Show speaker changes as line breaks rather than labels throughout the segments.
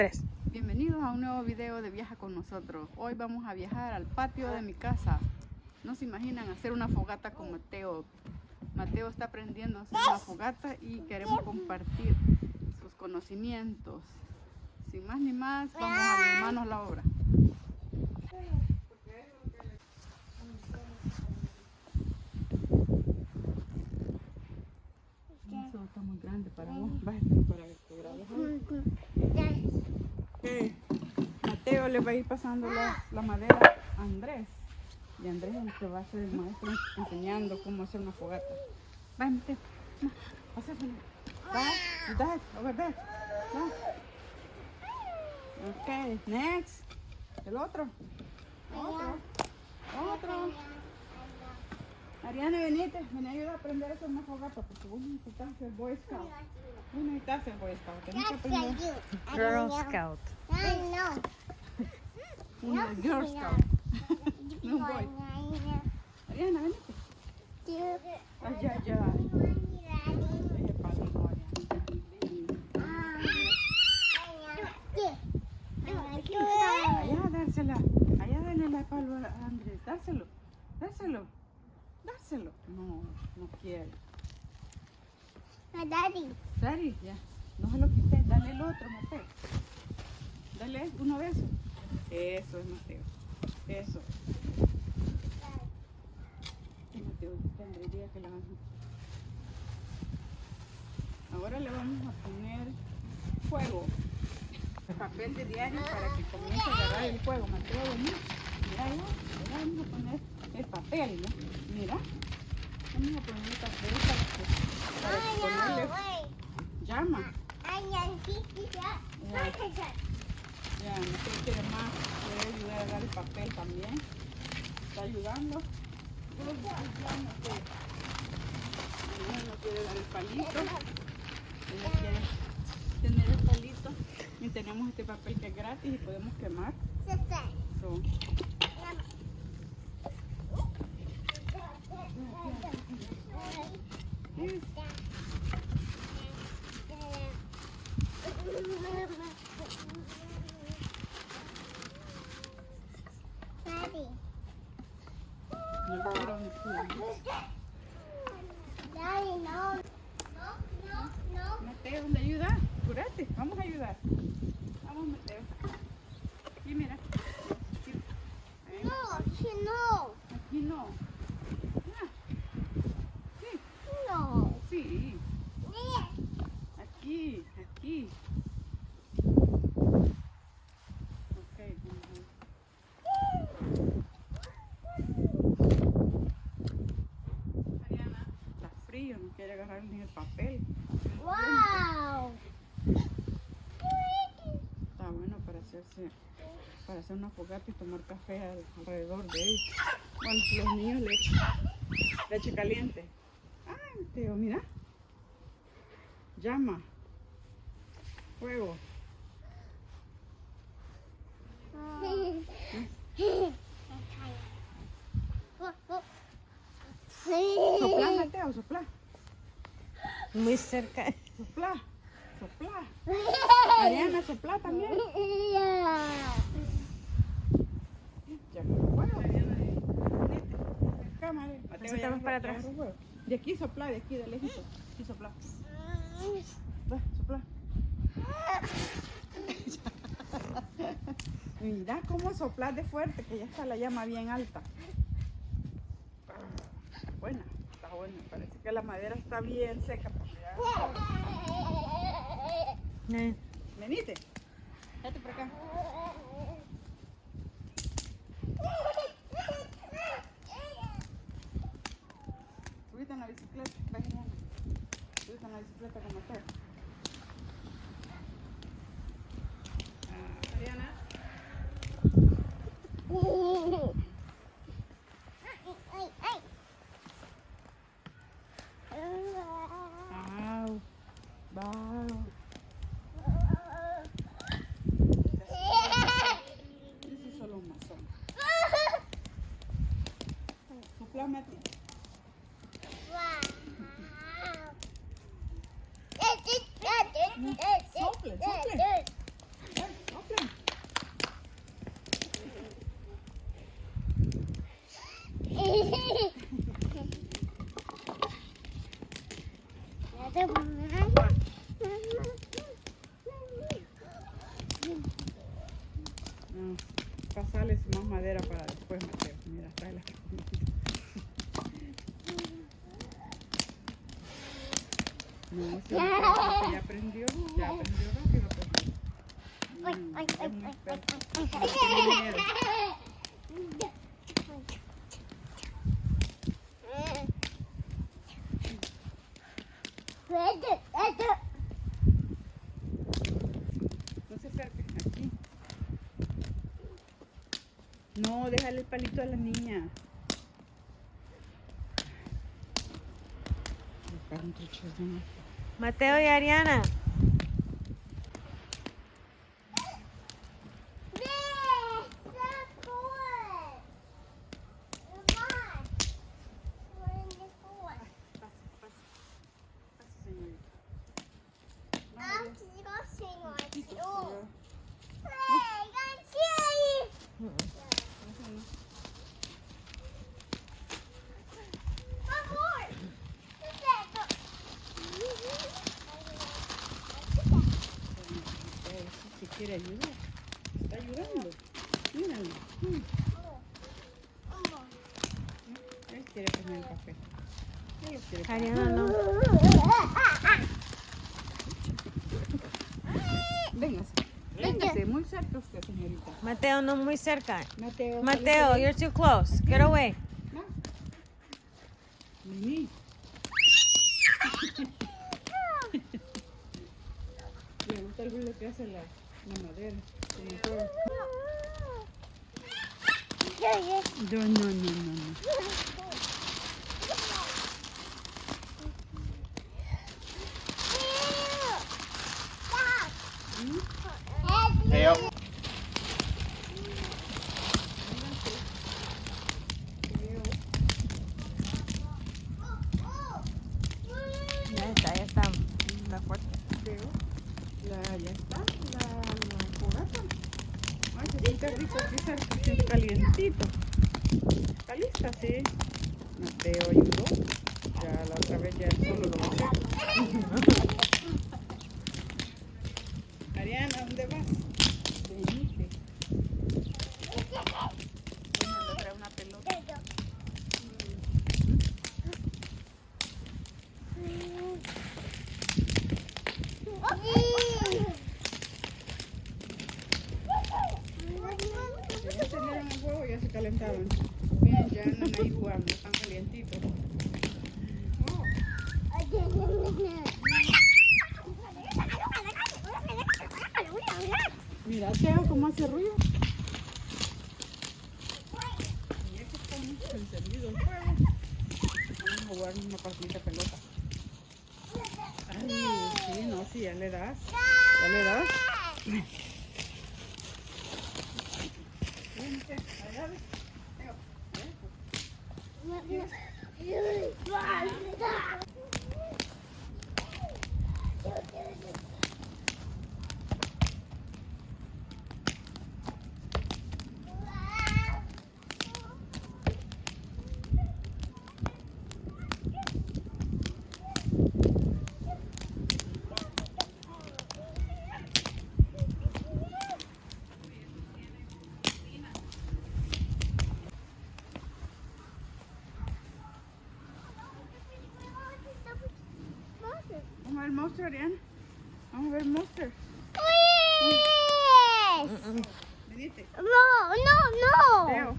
Tres.
Bienvenidos a un nuevo video de Viaja con nosotros. Hoy vamos a viajar al patio de mi casa. No se imaginan hacer una fogata con Mateo. Mateo está aprendiendo a hacer una fogata y queremos compartir sus conocimientos. Sin más ni más, vamos a ver manos a la obra. Eso está muy grande para vos. Bájate para que te grabes. Mateo le va a ir pasando la madera a Andrés. Y Andrés es el que va a ser el maestro enseñando cómo hacer una fogata. Va, Mateo. Pásaselo. Va, dad, over there. Va. Ok, next. El otro. Otro. Ariana, venite. Ven a ayudar a aprender a hacer una fogata porque vos necesitas ser Boy Scout. Vos necesitas ser Boy Scout. Tenés que aprender.
Girl Scout.
Una Girl Scout. No Boy. Ariana, venite. Ay. Ese palo no, Ariana. Allá, dársela. Allá, dale la palo a Andrés. Dárselo. No quiere. Daddy, ya. No se lo quites. Dale el otro, Mateo. Dale uno de esos. Eso es Mateo. Eso. Y Mateo tendría que la van a... Ahora le vamos a poner fuego. Papel de diario para que comience a agarrar el fuego. Mateo, vení. Mira, ya. Vamos a poner el papel, ¿no? Mira. Vamos a poner el papel para que ponerle llama. Ya, no sé si quiere más. Puede ayudar a dar el papel también. Está ayudando. Ella no quiere dar el palito. Ella quiere tener el palito. Y tenemos este papel que es gratis y podemos quemar. So, no quiero ni Mateo, ¿le ayuda? Curate, vamos a ayudar. Vamos, Mateo. Aquí, mira. Aquí. Aquí no. Ah. Sí. Aquí. Ok. Mariana, está frío, no quiere agarrar ni el papel. Está bueno para hacer una fogata y tomar café alrededor de él. Bueno, los niños leche caliente. Ay, Teo, mira. Llama. Fuego. Sopla, Mateo, sopla.
Muy cerca.
Sopla. Ariana, sopla también. Ya, bueno, cámara. Mateo, ya
Estamos para atrás.
De aquí sopla, de aquí, de lejito. Aquí sopla. Va, sopla. Mira cómo soplar de fuerte, que ya está la llama bien alta. Está buena. Parece que la madera está bien seca. Venite. Vete por acá. Subite en la bicicleta. Subite en la bicicleta con Mateo. Ariana. Wow. Ese es solo un mazón. Sopla, Mateo.
Wow.
No, pasarles más madera para después, Mateo. Mira, trae la comida. No, si ya aprendió rápido. Pues. Es muy experto. No tiene miedo. No se acerque, aquí. No, déjale el palito a la niña.
Mateo y Ariana.
Si quiere ayudar, está ayudando. Míralo. Él quiere comer el café. Él lo quiere comer.
Ariana no.
Véngase, muy cerca usted, señorita.
Mateo no muy cerca.
Mateo.
Mateo, you're too close. Get away.
No. Vení. Le gusta el ruido que hace la madera. No.
Leo.
Ya está. Está fuerte.
Ya está, la fogata. Ay, se siente rico aquí cerca, se siente calientito. ¿Está lista? Sí. Mateo ayudó. Ya la otra vez ya él solo lo va a hacer. Ariana, ¿dónde vas? Venite. Bueno, le trae una pelota. Ya encendieron el huevo y ya se calentaron. Miren, ya andan ahí jugando, están calientitos. Oh. Mira, Teo, cómo hace ruido. Y es que está mucho encendido el fuego. Vamos a jugar una partidita de pelota. Ay, sí, no, sí, ya le das. Ya le das. Vente, allá ve. Teo, vamos a ver el monstruo, Ariana. Vamos a ver el monstruo. Venite.
No.
Teo.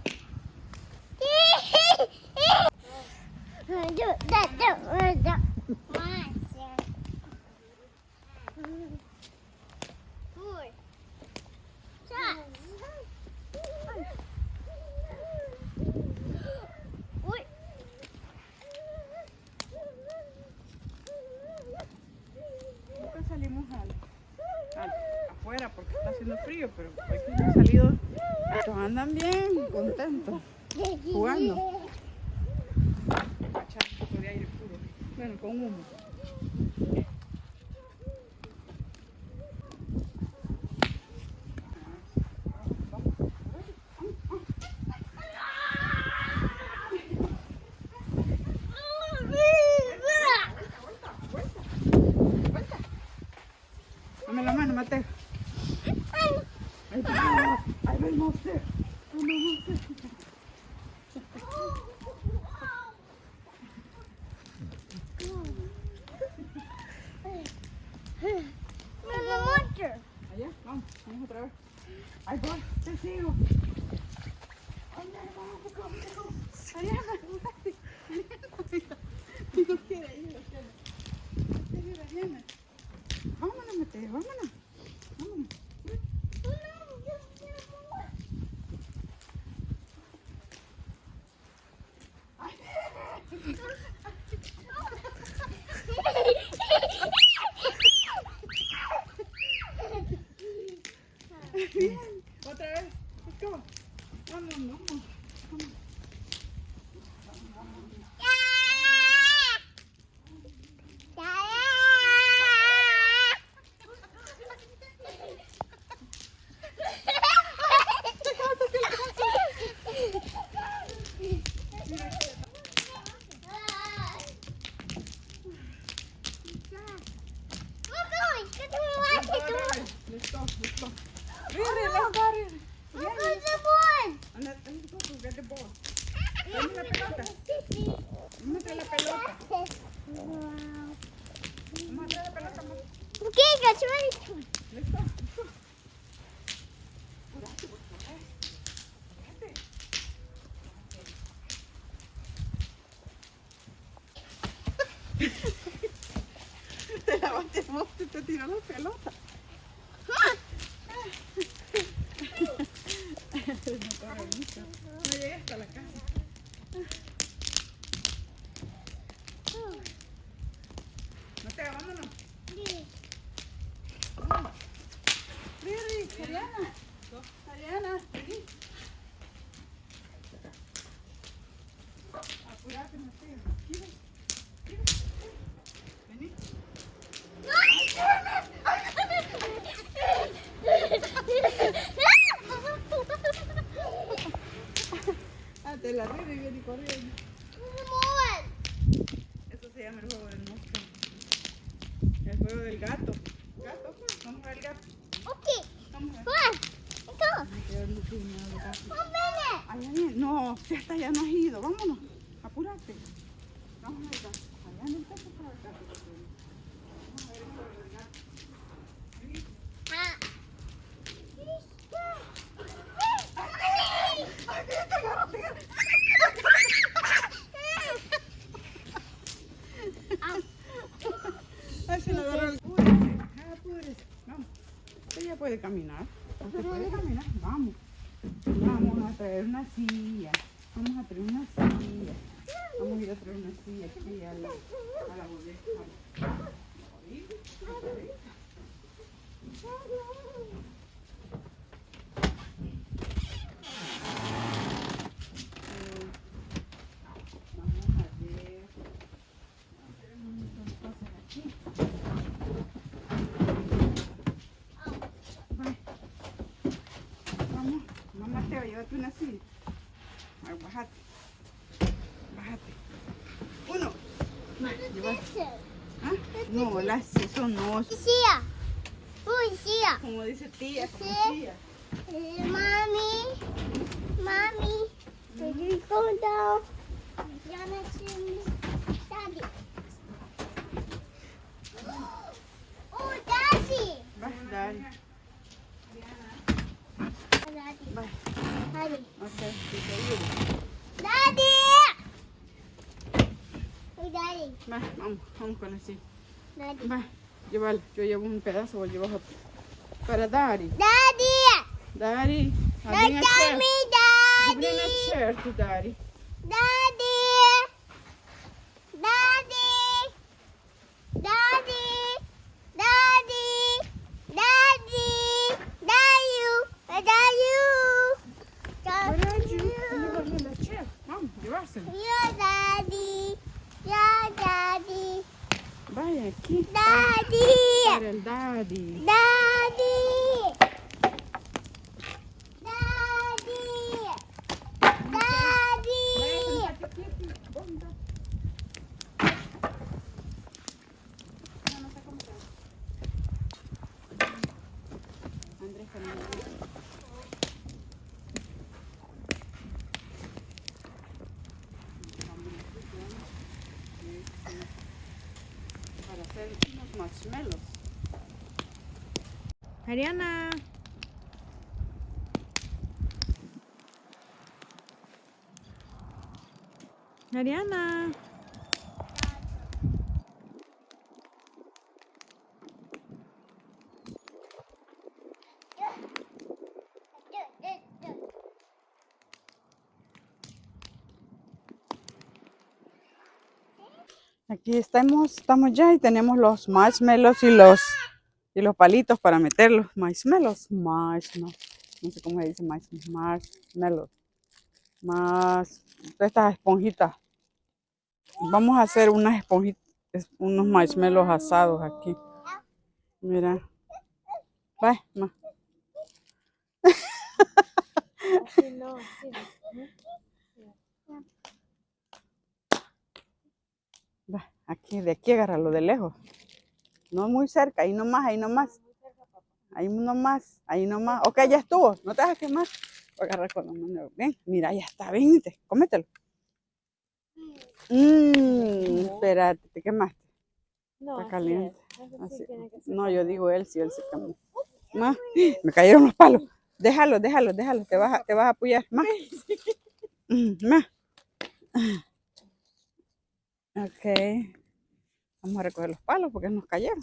Nunca salimos afuera porque está haciendo frío, pero hoy que hemos salido, estos andan bien contentos, jugando. A echar un poco de aire puro. Bueno, con humo. Dame la mano, Mateo. Ahí va. vez, monster. Allá, vamos otra vez. Ahí voy, te sigo. Ariana, no quiere ir, Ariana. Vámonos, Mateo, vámonos. Bien, otra vez. Let's go. Vamos. Let's go. Really, let's go. And let's go to get the ball. Dame la pelota. Dame la pelota. Vamos a traer la pelota, amor.
Okay, that's right.
Let's go. Te lavaste vos y te tiró la pelota. No llegué hasta la casa. Mateo, vámonos. Riri, Ariana, vení. Apurate, Mateo. Vení. De la Riri viene corriendo. Eso se llama el juego del monstruo. El juego del gato. Gato, pues. Vamos a ver el gato.
Okay,
Vamos a ver.
come on. Let's go.
Allá viene. No, si hasta allá no has ido. Vámonos. Apúrate. Vamos a ver el gato. Allá no está para el gato. Vamos a ver el juego del gato. Ay, mira, te agarro, te agarro. Ay, se lo agarró el... Apúrese. Vamos. Usted ya puede caminar. Usted puede caminar. Vamos. Vamos a traer una silla. Vamos a traer una silla. Vamos a ir a traer una silla aquí a la bodega. Mateo, llévate una silla. Ay, bájate. Uno. ¿Ah? No, las son no.
Sia. Sia.
Como dice tía, como tía.
Mommy. Did you go down? Yana to Daddy. Oh, Daddy.
Va, dale.
Daddy.
Va.
Daddy.
Ok, sí, te ayudo.
Daddy. Hey, Daddy.
Va, vamos con la silla.
Daddy.
Va, llévala. Yo llevo un pedazo, vos llevas otro. Para Dari.
Daddy.
Dari.
Don't tell me,
Bring a
Daddy.
chair to Dari.
Daddy. Daddy. Daddy. Daddy. Daddy. Daddy.
Where are you? Llévale la chair. Vamos, llevársela.
Your daddy. Your daddy.
Vaya aquí.
Daddy.
Para el Daddy.
Daddy. Daddy.
Andrés, camina. marshmallows.
Ariana. Ariana.
Aquí estamos ya y tenemos los marshmallows y los palitos para meter los marshmallows. Marshmallows. No sé cómo se dice marshmallows. Más estas esponjitas. Vamos a hacer unas esponjitas, unos marshmallows asados aquí. Mira. Va, ma.
Así no, así.
Va, aquí, de aquí agárralo de lejos. No muy cerca, ahí nomás, ahí nomás. Ahí nomás, ahí nomás. Ok, ya estuvo, no te dejes quemar. Voy a agarrar con la mano. Ven, mira, ya está, vente, cómetelo. Espérate, te quemaste.
No,
Está
así
caliente.
es. Así
Así.
tiene que ser.
No, yo digo él, si él se quemó. Ma, me cayeron los palos. Déjalo, te vas a apoyar. Ma. Ma. Ok. Vamos a recoger los palos porque nos cayeron.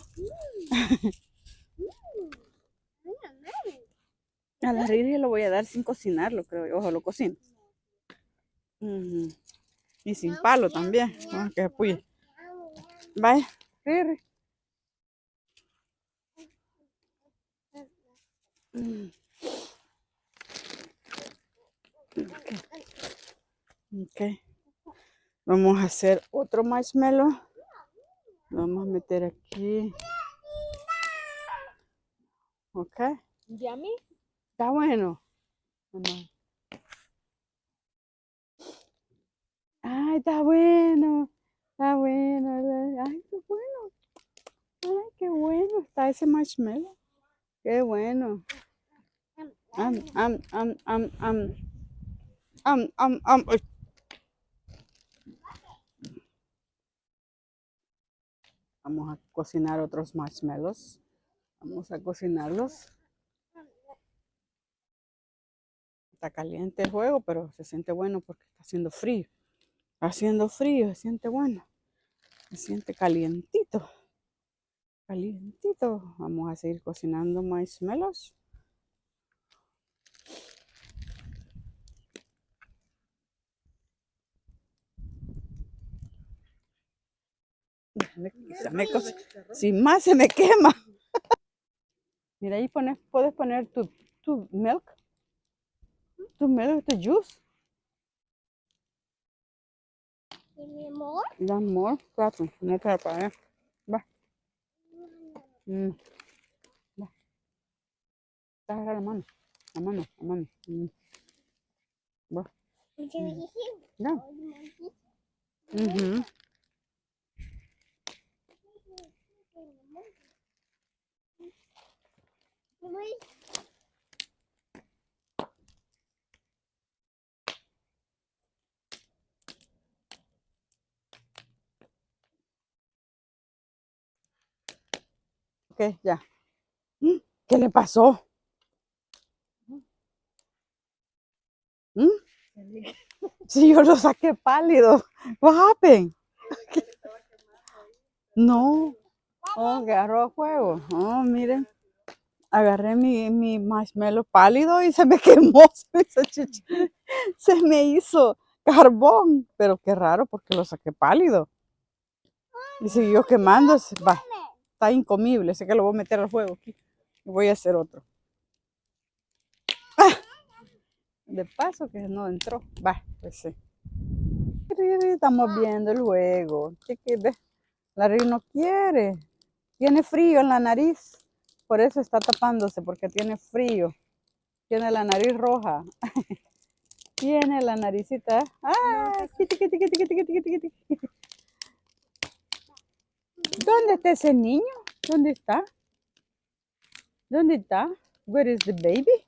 A la Riri lo voy a dar sin cocinarlo, creo yo. Ojo, lo cocino. Y sin palo también. Vamos que se puye. Vaya, Riri. Ok. Vamos a hacer otro marshmallow. Lo vamos a meter aquí. Ok.
¿Yummy?
Está bueno. Mamá. Ay, está bueno. Está bueno. Ay, qué bueno. Ay, qué bueno está ese marshmallow. Qué bueno. Ay. Vamos a cocinar otros marshmallows. Vamos a cocinarlos. Está caliente el juego, pero se siente bueno porque está haciendo frío. Haciendo frío, se siente bueno. Se siente calientito. Calientito. Vamos a seguir cocinando marshmallows. Sin más se me quema. Mira, ahí puedes poner tu milk. Tu milk, tu juice.
Give me more.
Da more. Claro, no te apagues. Va. Va. Agarra la mano. La mano. Va.
Would you eat it?
Ya.
Or you want it? Wait.
Ok, ya. ¿Qué le pasó? Sí, yo lo saqué pálido. What happened? No. Oh, que agarró fuego. Oh, miren. Agarré mi marshmallow pálido y se me quemó. Se me hizo carbón. Pero qué raro porque lo saqué pálido. Y siguió quemándose. Va, está incomible. Sé que lo voy a meter al fuego aquí. Y voy a hacer otro. De paso que no entró. Va, pues sí. Estamos viendo el juego. La Riri no quiere. Tiene frío en la nariz. Por eso está tapándose, porque tiene frío. Tiene la nariz roja. Tiene la naricita. ¡Ah! ¿Dónde está ese niño? ¿Dónde está? ¿Dónde está? Where is the baby?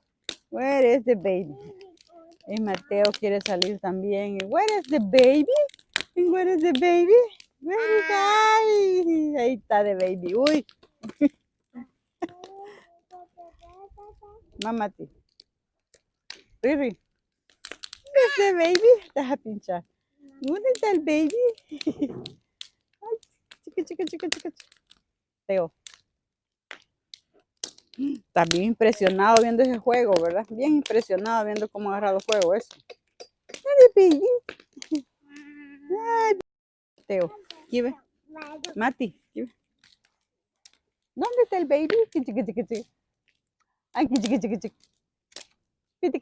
Where is the baby? Y Mateo quiere salir también. Where is the baby? Where is the baby? Where is... ¡Ay! Ahí está the baby. Uy,
Mamati. Riri. Ese baby. Te vas a pinchar. ¿Dónde está el baby? Ay, chica. Teo. Estás bien impresionado viendo ese juego, ¿verdad? Bien impresionado viendo cómo ha agarrado juego eso. Ay, baby. Ay, Teo. Aquí ve. Mati. Aquí ve. ¿Dónde está el baby? Chiqui. Ay, chiqui. ¿Dónde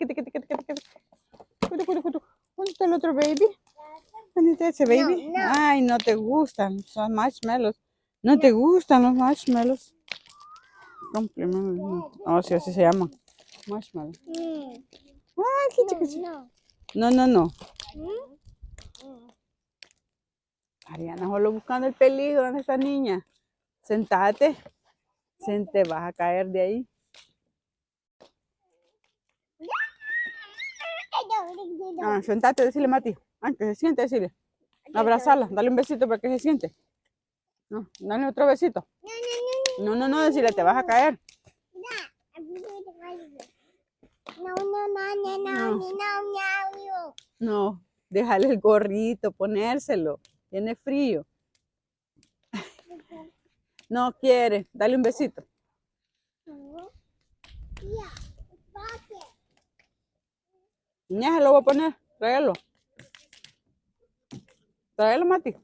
está el otro baby? ¿Dónde está ese baby?
No.
Ay, no te gustan. Son marshmallows. No te gustan los marshmallows. Oh, sí, así se llama. Marshmallow. Ay, qué chiqui. No. Ariana, solo buscando el peligro de esta niña. Sentate. Te vas a caer de ahí. Ah, sentate, decirle Mati. Ah, que se siente, decirle. Abrazarla, dale un besito para que se siente. No, dale otro besito. No, decirle, te vas a caer. No, déjale el gorrito, ponérselo. Tiene frío. No quiere, dale un besito. Ya se lo voy a poner, tráelo. Tráelo, Mati.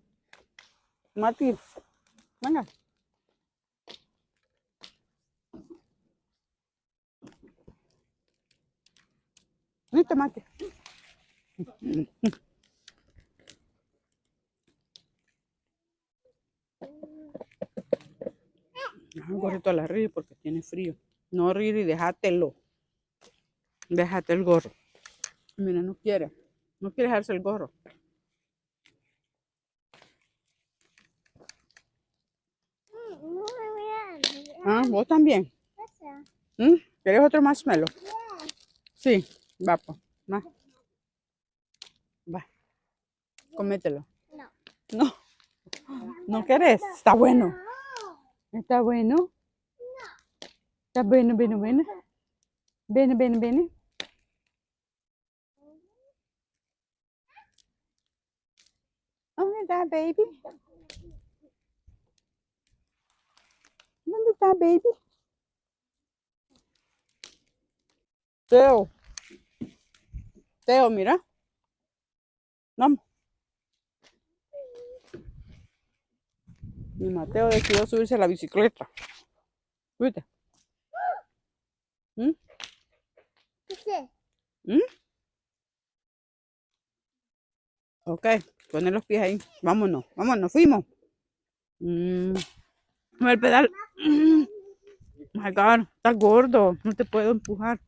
Venga. Listo, Mati. Un gorrito a la Riri porque tiene frío. No, Riri, déjatelo. Déjate el gorro. Mira, no quiere dejarse el gorro. Ah, vos también. ¿Quieres otro marshmallow? Sí, va, pues. Va. Comételo. No querés. Está bueno. Está bueno. Está bueno. Ven. ¿Dónde está, baby? ¿Dónde está, baby? Teo, mira. Vamos. Mi Mateo decidió subirse a la bicicleta. ¿Viste? Ok, poner los pies ahí. Vámonos, fuimos. El pedal. My God, está gordo. No te puedo empujar.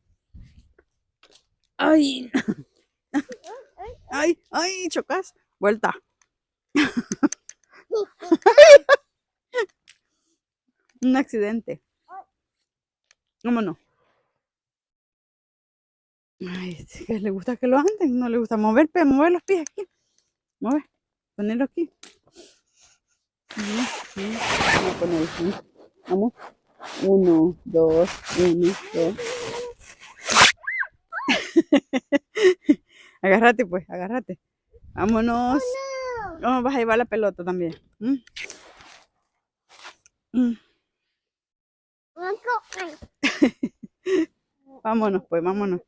Ay. Chocas. Vuelta. Un accidente. Vámonos. Ay, es que le gusta que lo anden, no le gusta mover los pies aquí. Mueve, ponerlo aquí. Vamos a poner aquí. Vamos. 1, 2, 1, 2. Agárrate, pues, agárrate. Vámonos. Oh, vas a llevar la pelota también. Vámonos, pues, vámonos.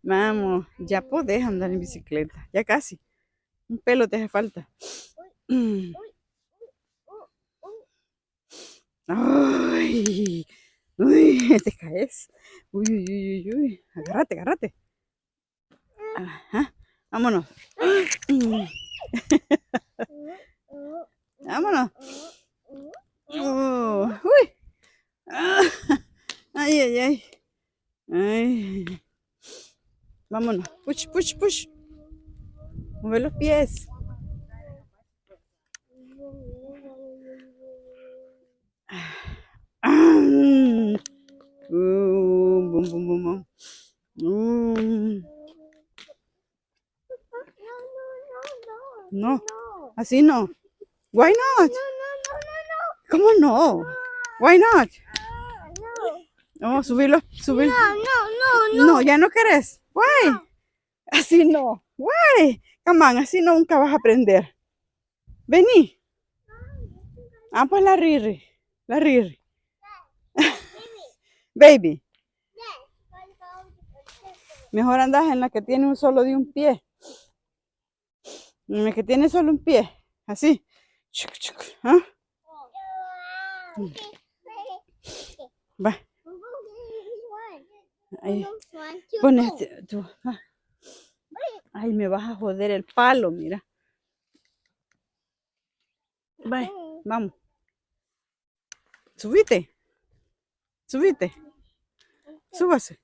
Vamos, ya podés andar en bicicleta, ya casi. Un pelo te hace falta. Ay, uy, te caes. Uy. Agárrate. Ajá. Vámonos. Vámonos. Uy. Ay. Vámonos. Push. Mueve los pies. Boom. No, así no. Why not?
No.
¿Cómo no? Why not?
No.
Oh, subirlo, subir.
No.
No, ya no querés. Why? Así no. Why? Come on, así nunca vas a aprender. Vení. Ah, pues la Riri. La Riri. Baby. Mejor andas en la que tiene un solo de un pie. En la que tiene solo un pie. Así. Chuc, chuc. ¿Ah? Va. Ahí. Ponete tú. Ah. Ay, me vas a joder el palo, mira. Va, vamos. Subite. Subite. Súbase.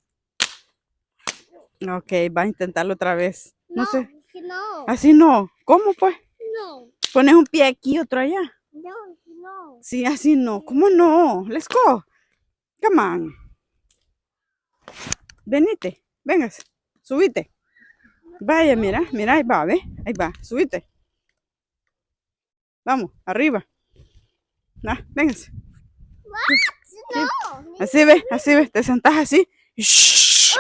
Ok, va a intentarlo otra vez. No sé.
No.
Así no. ¿Cómo pues?
No.
Pones un pie aquí, otro allá.
No.
Sí, así no. ¿Cómo no? Let's go. Come on. Venite. Véngase. Subite. Vaya, mira. Mira, ahí va, ¿ves? Ahí va. Subite. Vamos, arriba. Ah, véngase.
No.
Así ves. Te sentás así. Shh.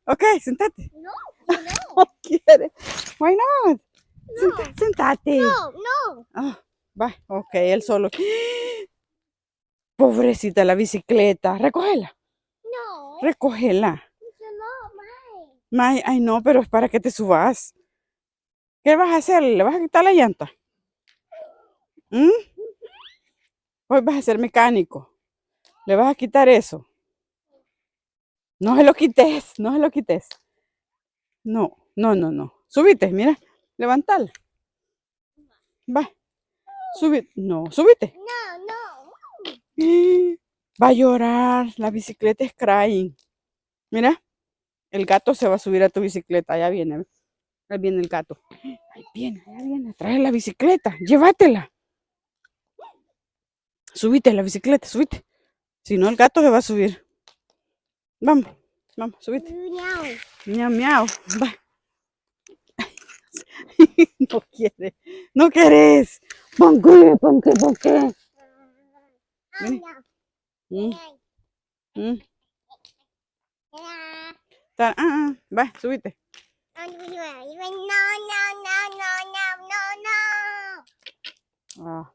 Ok, sentate.
No.
No quiere. Why not? Sentate.
No.
Ah, va, ok, él solo. Pobrecita la bicicleta. Recógela.
No.
Recógela.
No.
Ay, no, pero es para que te subas. ¿Qué vas a hacer? ¿Le vas a quitar la llanta? ¿Mm? Hoy vas a ser mecánico. ¿Le vas a quitar eso? No se lo quites, no se lo quites. No. Subite, mira. Levantala. Va. Subite. No, subite.
No.
Va a llorar. La bicicleta es crying. Mira. El gato se va a subir a tu bicicleta. Allá viene. Ahí viene el gato. Ahí viene. Trae la bicicleta. Llévatela. Subite la bicicleta, subite. Si no, el gato se va a subir. Vamos, subite. Miau. Va. No quiere. No querés. ¿Por qué? Vení. Va, subite. Ah.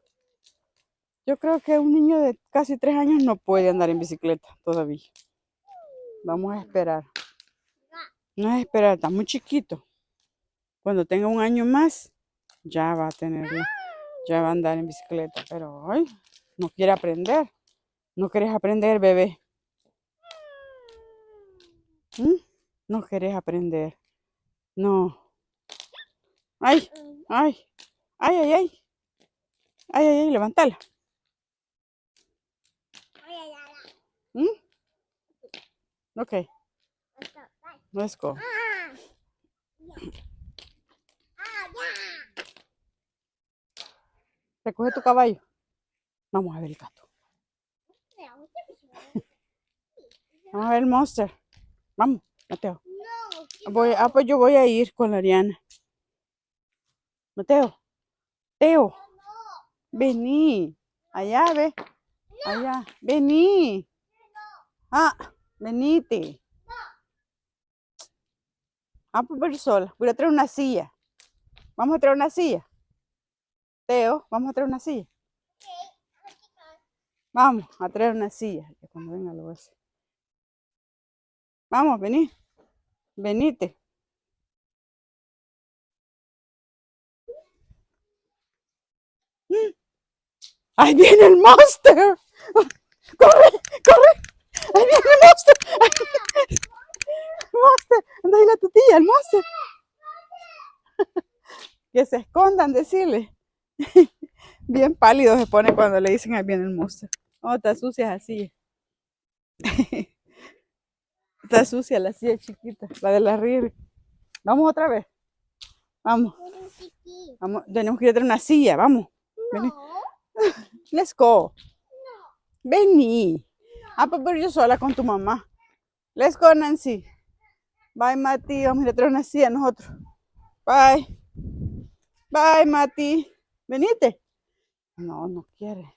Yo creo que un niño de casi 3 años no puede andar en bicicleta todavía. Vamos a esperar. No es esperar, está muy chiquito. Cuando tenga 1 año más, ya va a tenerla. Ya va a andar en bicicleta. Pero ay, no quiere aprender. No quieres aprender, bebé. No querés aprender. No. Ay, levántala. Ok, let's go. Recoge tu caballo. Vamos a ver el gato. Vamos a ver el monster. Vamos, Mateo. Pues yo voy a ir con la Ariana. Mateo. Teo. Vení. Allá, ve. Allá. Vení. Venite. Pues voy sola. Voy a traer una silla. Vamos a traer una silla. Teo, vamos a traer una silla. Vamos a traer una silla. Que cuando venga lo voy a hacer. Vamos, vení. Venite. ¡Ahí viene el monster! ¡Corre! ¡Ahí viene el monster! ¡Monster! ¡Anda ahí la tutilla, el monster! Que se escondan, decirle. Bien pálido se pone cuando le dicen ahí viene el monster. Oh, está sucia así. Está sucia la silla chiquita, la de la Riri. Vamos otra vez. Vamos. Tenemos que ir a traer una silla, vamos. Vení. Let's go. Vení. Pues pero yo sola con tu mamá. Let's go, Nancy. Bye, Mati. Vamos a ir a traer una silla nosotros. Bye. Bye, Mati. Venite. No quiere.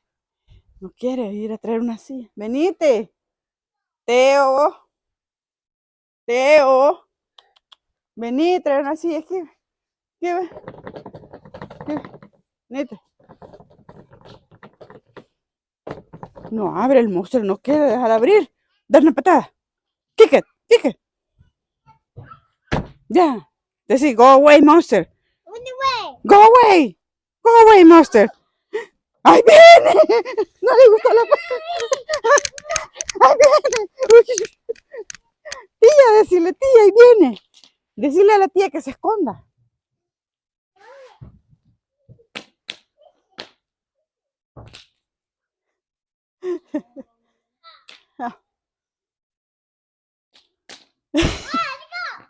No quiere ir a traer una silla. Venite. Teo. Teo. Vení a traer una silla aquí. Aquí ve. Venite. No abre el monstruo, no quiere dejar de abrir. Dale una patada. Kick it, kick it. Ya. Decí, go away, monster. Go away. Go away, monster. ¡Ahí viene! No le gustó la patada. ¡Ahí viene! Uy. Tía, decirle, tía, ahí viene. Decirle a la tía que se esconda.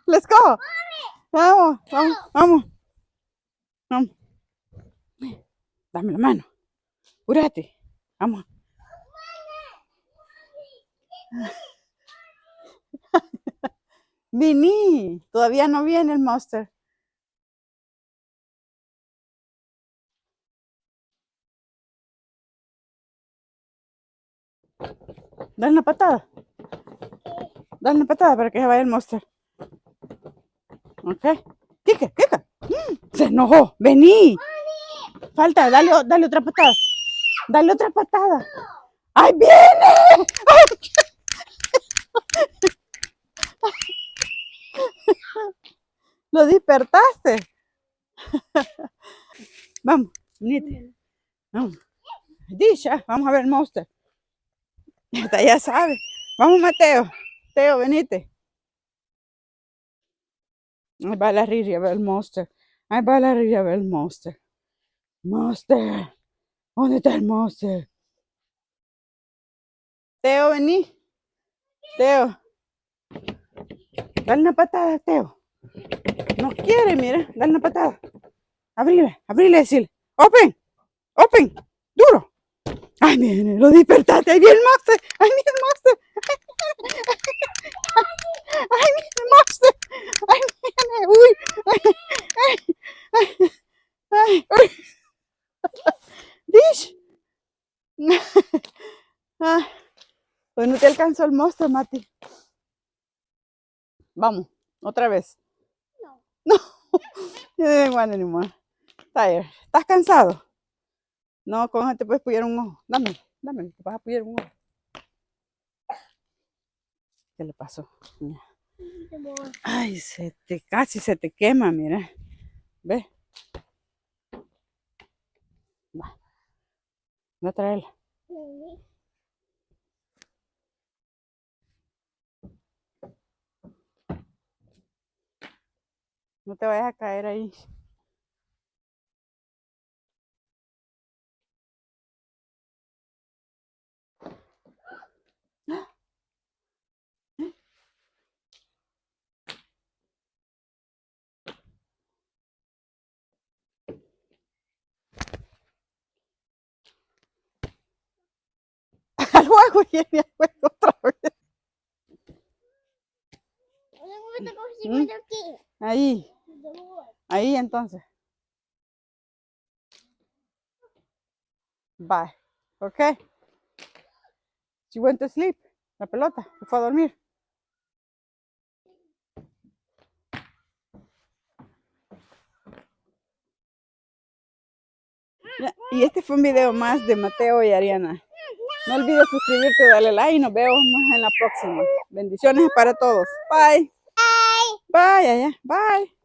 Let's go. Vamos, vamos, vamos. Vamos. Dame la mano. Apúrate. Vamos. Vení. Todavía no viene el monster. Dale una patada. Dale una patada para que se vaya el monster. Ok. Kika, Kika. Se enojó. Vení. Falta, dale otra patada. Dale otra patada. ¡Ahí viene! ¡Ay! Lo despertaste. Vamos, venite. Vamos. Disha, vamos a ver el monster. Esta ya sabe. Vamos, Mateo. Teo, venite. Ahí va la Riri a ver el monster. Ahí va la Riri a ver el monster. Monster. ¿Dónde está el monster? Teo, vení. Teo. Dale una patada, Teo. No quiere, mira. Dale una patada. Abrile, decirle. Open. Open. Duro. Ay, viene, lo despertaste. Ahí viene el monster. Ahí viene el monster. Ahí viene el monster. Ahí viene. Uy. Ay. Dish. Pues no te alcanzó el monstruo, Mati. Vamos, otra vez. No. You didn't want anymore. Tired. ¿Estás cansado? No, con eso te puedes apoyar un ojo. Dame, te vas a apoyar un ojo. ¿Qué le pasó? Mira. Ay, casi se te quema, mira. ¿Ves? Va. Voy a traerla. No te vayas a caer ahí. Al juego y al juego otra vez. Ahí entonces. Bye. Ok. She went to sleep. La pelota. Se fue a dormir. Ya, y este fue un video más de Mateo y Ariana. No olvides suscribirte, darle like y nos vemos en la próxima. Bendiciones para todos. Bye. Bye. Bye. Bye.